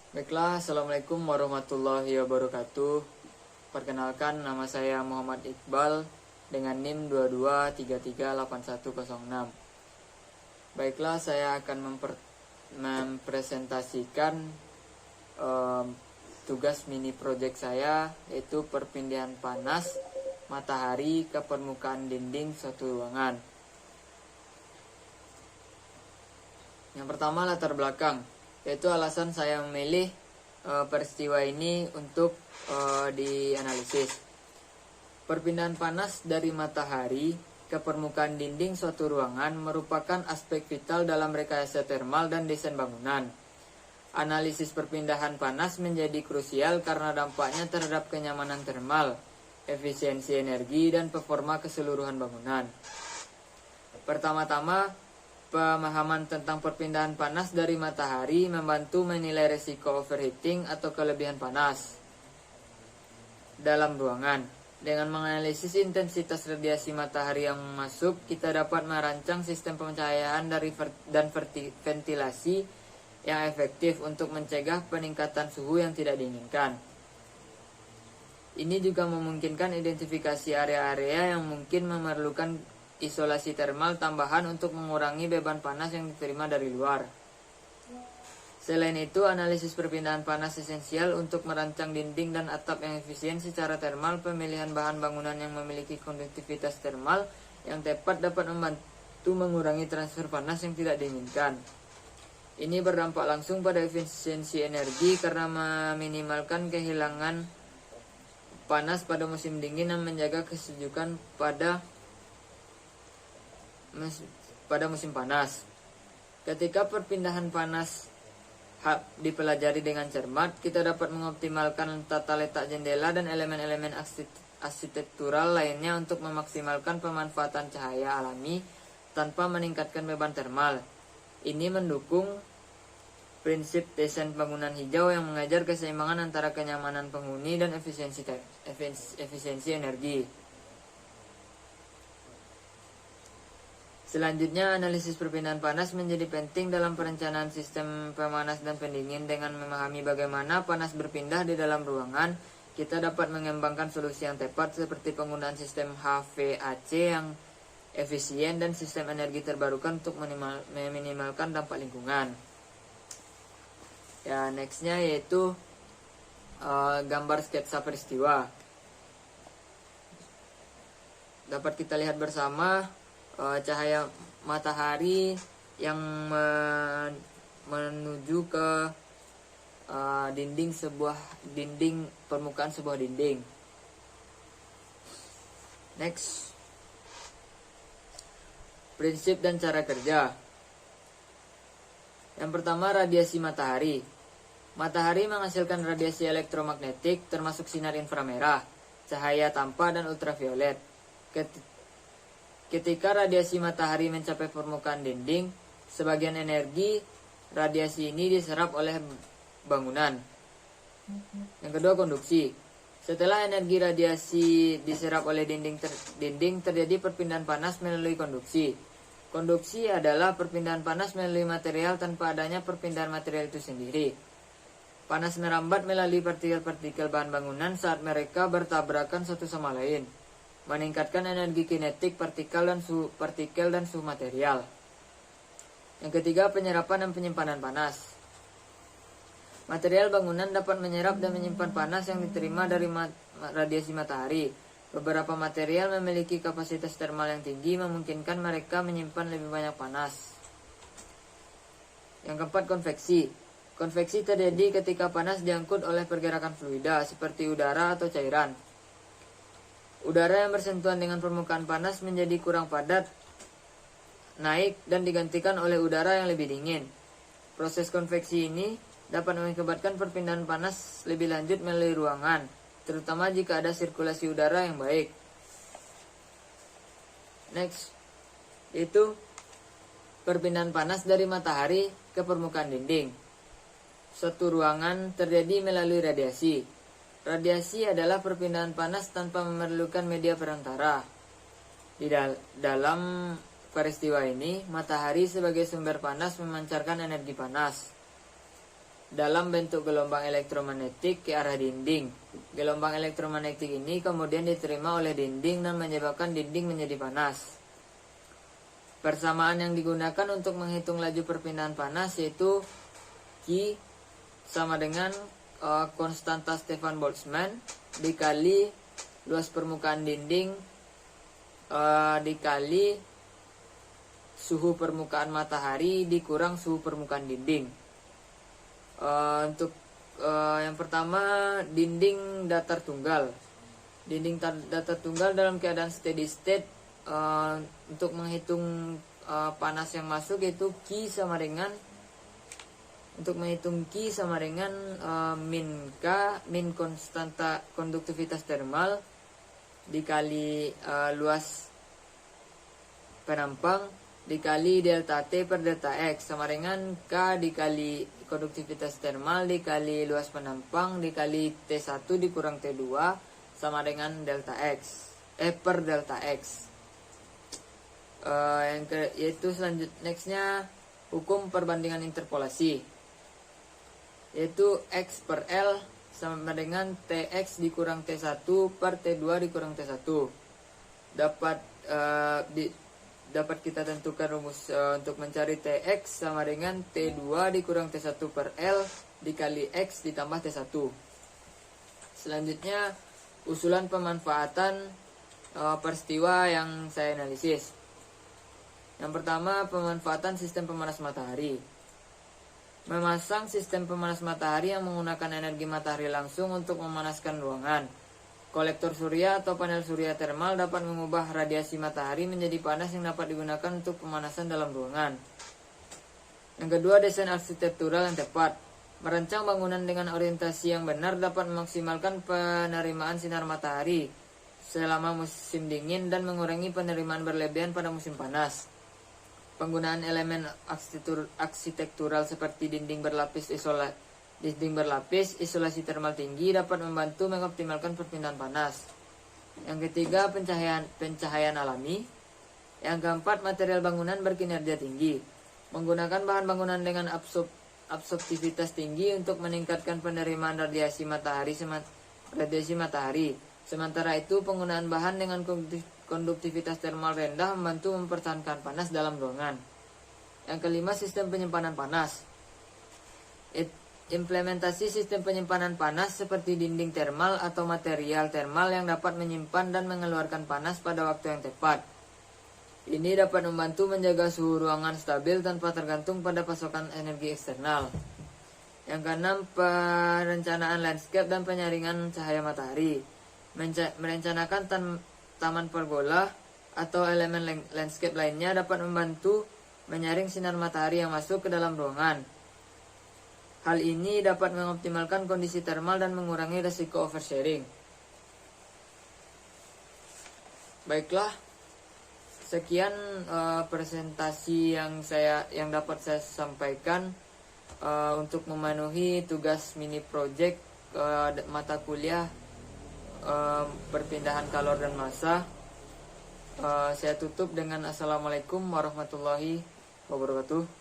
Baiklah, Assalamualaikum warahmatullahi wabarakatuh. Perkenalkan, nama saya Muhammad Iqbal dengan NIM 22338106. Baiklah, saya akan mempresentasikan tugas mini project saya, yaitu perpindahan panas matahari ke permukaan dinding suatu ruangan. Yang pertama, latar belakang, yaitu alasan saya memilih peristiwa ini untuk dianalisis. Perpindahan panas dari matahari ke permukaan dinding suatu ruangan merupakan aspek vital dalam rekayasa termal dan desain bangunan. Analisis perpindahan panas menjadi krusial karena dampaknya terhadap kenyamanan termal, efisiensi energi, dan performa keseluruhan bangunan. Pertama-tama, pemahaman tentang perpindahan panas dari matahari membantu menilai resiko overheating atau kelebihan panas dalam ruangan. Dengan menganalisis intensitas radiasi matahari yang masuk, kita dapat merancang sistem pencahayaan dan ventilasi yang efektif untuk mencegah peningkatan suhu yang tidak diinginkan. Ini juga memungkinkan identifikasi area-area yang mungkin memerlukan isolasi termal tambahan untuk mengurangi beban panas yang diterima dari luar. Selain itu, analisis perpindahan panas esensial untuk merancang dinding dan atap yang efisien secara termal. Pemilihan bahan bangunan yang memiliki konduktivitas termal yang tepat dapat membantu mengurangi transfer panas yang tidak diinginkan. Ini berdampak langsung pada efisiensi energi karena meminimalkan kehilangan panas pada musim dingin dan menjaga kesejukan pada musim panas. Ketika perpindahan panas dipelajari dengan cermat, kita dapat mengoptimalkan tata letak jendela dan elemen-elemen arsitektural lainnya untuk memaksimalkan pemanfaatan cahaya alami tanpa meningkatkan beban termal. Ini mendukung prinsip desain bangunan hijau yang mengajar keseimbangan antara kenyamanan penghuni dan efisiensi energi. Selanjutnya, analisis perpindahan panas menjadi penting dalam perencanaan sistem pemanas dan pendingin. Dengan memahami bagaimana panas berpindah di dalam ruangan, kita dapat mengembangkan solusi yang tepat seperti penggunaan sistem HVAC yang efisien dan sistem energi terbarukan untuk meminimalkan dampak lingkungan. Ya, nextnya yaitu gambar sketsa peristiwa. Dapat kita lihat bersama cahaya matahari yang menuju ke permukaan sebuah dinding. Next, prinsip dan cara kerja. Yang pertama, radiasi matahari. Matahari menghasilkan radiasi elektromagnetik termasuk sinar inframerah, cahaya tampak, dan ultraviolet. Ketika radiasi matahari mencapai permukaan dinding, sebagian energi radiasi ini diserap oleh bangunan. Yang kedua, konduksi. Setelah energi radiasi diserap oleh dinding, terjadi perpindahan panas melalui konduksi. Konduksi adalah perpindahan panas melalui material tanpa adanya perpindahan material itu sendiri. Panas merambat melalui partikel-partikel bahan bangunan saat mereka bertabrakan satu sama lain, meningkatkan energi kinetik partikel dan suhu material. Yang ketiga, penyerapan dan penyimpanan panas. Material bangunan dapat menyerap dan menyimpan panas yang diterima dari radiasi matahari. Beberapa material memiliki kapasitas termal yang tinggi, memungkinkan mereka menyimpan lebih banyak panas. Yang keempat, konveksi. Konveksi terjadi ketika panas diangkut oleh pergerakan fluida seperti udara atau cairan. Udara yang bersentuhan dengan permukaan panas menjadi kurang padat, naik, dan digantikan oleh udara yang lebih dingin. Proses konveksi ini dapat mengakibatkan perpindahan panas lebih lanjut melalui ruangan, terutama jika ada sirkulasi udara yang baik. Next, yaitu perpindahan panas dari matahari ke permukaan dinding. Suatu ruangan terjadi melalui radiasi. Radiasi adalah perpindahan panas tanpa memerlukan media perantara. Dalam peristiwa ini, matahari sebagai sumber panas memancarkan energi panas. dalam bentuk gelombang elektromagnetik ke arah dinding. Gelombang elektromagnetik ini kemudian diterima oleh dinding dan menyebabkan dinding menjadi panas. Persamaan yang digunakan untuk menghitung laju perpindahan panas yaitu Q sama dengan konstanta Stefan Boltzmann dikali luas permukaan dinding dikali suhu permukaan matahari dikurang suhu permukaan dinding. Untuk yang pertama, dinding datar tunggal. Dinding datar tunggal dalam keadaan steady state, untuk menghitung panas yang masuk yaitu Q sama dengan min K, min konstanta konduktivitas termal dikali luas penampang dikali delta T per delta X sama dengan K dikali konduktivitas termal dikali luas penampang dikali T1 dikurang T2 sama dengan delta X per delta X. Yaitu nextnya hukum perbandingan interpolasi, yaitu X per L sama dengan TX dikurang T1 per T2 dikurang T1. Dapat kita tentukan rumus untuk mencari TX sama dengan T2 dikurang T1 per L dikali X ditambah T1. Selanjutnya usulan pemanfaatan peristiwa yang saya analisis. Yang pertama, pemanfaatan sistem pemanas matahari. Memasang sistem pemanas matahari yang menggunakan energi matahari langsung untuk memanaskan ruangan. Kolektor surya atau panel surya termal dapat mengubah radiasi matahari menjadi panas yang dapat digunakan untuk pemanasan dalam ruangan. Yang kedua, desain arsitektural yang tepat. Merancang bangunan dengan orientasi yang benar dapat memaksimalkan penerimaan sinar matahari selama musim dingin dan mengurangi penerimaan berlebihan pada musim panas. Penggunaan elemen arsitektural seperti dinding berlapis, isolasi termal tinggi dapat membantu mengoptimalkan perpindahan panas. Yang ketiga, pencahayaan alami. Yang keempat, material bangunan berkinerja tinggi. Menggunakan bahan bangunan dengan absorptivitas tinggi untuk meningkatkan penerimaan radiasi matahari. Sementara itu, penggunaan bahan dengan konduktivitas termal rendah membantu mempertahankan panas dalam ruangan. Yang kelima, sistem penyimpanan panas. Implementasi sistem penyimpanan panas seperti dinding termal atau material termal yang dapat menyimpan dan mengeluarkan panas pada waktu yang tepat. Ini dapat membantu menjaga suhu ruangan stabil tanpa tergantung pada pasokan energi eksternal. Yang keenam, perencanaan landscape dan penyaringan cahaya matahari. Merencanakan taman pergola atau elemen landscape lainnya dapat membantu menyaring sinar matahari yang masuk ke dalam ruangan. Hal ini dapat mengoptimalkan kondisi termal dan mengurangi risiko oversharing. Baiklah, sekian presentasi yang dapat saya sampaikan untuk memenuhi tugas mini project mata kuliah perpindahan kalor dan massa. Saya tutup dengan assalamualaikum warahmatullahi wabarakatuh.